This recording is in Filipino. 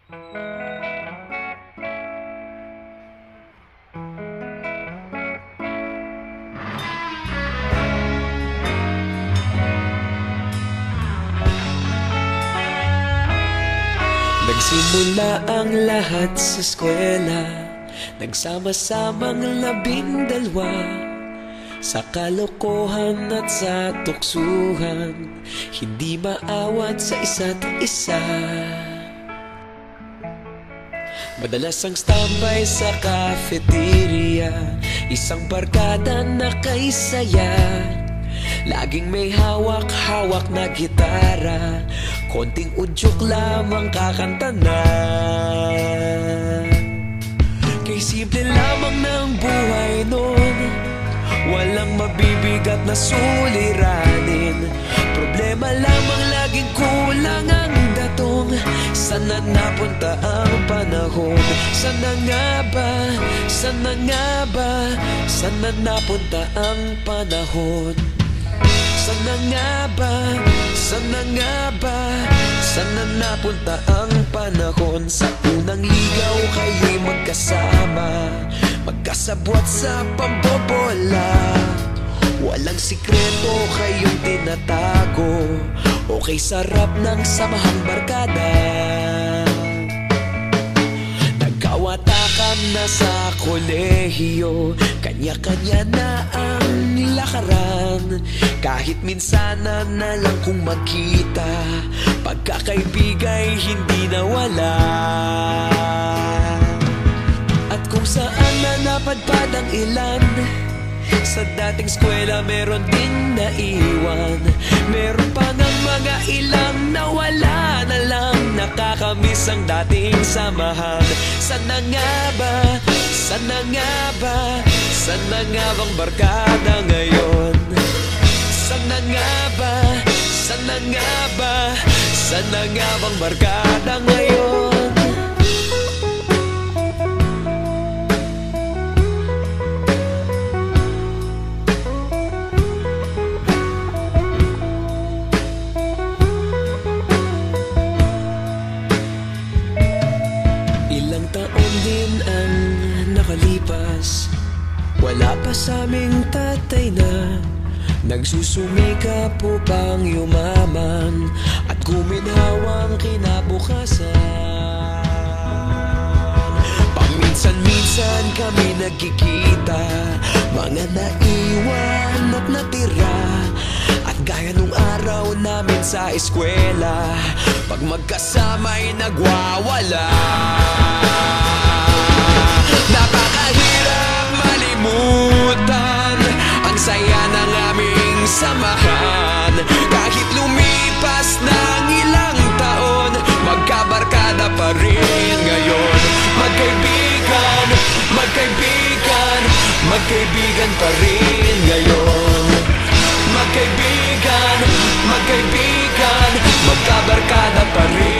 Nagsimula ang lahat sa eskwela, nagsama-samang 12 sa kalokohan at sa tuksuhan, hindi maawat sa isa't isa. Madalas ang standby sa cafeteria, isang barkada na kay saya. Laging may hawak-hawak na gitara, konting udyok lamang kakanta na. Kay simple lamang ng buhay nun, walang mabibigat na suliranin. Problema lamang laging kulang ang datong. Sana napunta ang panahon? Sana nga ba? Sana nga ba? Sana napunta ang panahon? Sana nga ba? Sana nga ba? Sana napunta ang panahon? Sa unang ligaw kayo'y magkasama, magkasabwat sa pambobola. Walang sikreto kayong tinatago, okay sarap ng samahang barkada. Nagkawatakan na sa kolehiyo, kanya-kanya na ang lakaran. Kahit minsan na lang kung magkita, pagkakaibigay hindi nawala. At kung saan na napadpad ang ilan, sa dating eskwela meron din naiwan. Meron pa ng mga ilang nawala na lang, nakakamiss ang dating samahan. Sana nga ba? Sana nga ba? Sana nga bang barkada ngayon? Sana nga ba? Sana nga ba? Sana nga bang barkada ngayon? Ilang taon din ang nakalipas, wala pa sa aming tatay na nagsusumikap upang yumaman at guminhawang kinabukasan. Paminsan-minsan kami nagkikita, mga naiwan at natira. At gaya nung araw namin sa eskwela, pag magkasama'y nagwawala. Napakahirap malimutan ang saya ng aming samahan. Kahit lumipas ng ilang taon, magkabarkada pa rin ngayon. Magkaibigan, magkaibigan, magkaibigan pa rin ngayon. Magkaibigan, magkaibigan, magkabarkada pa rin.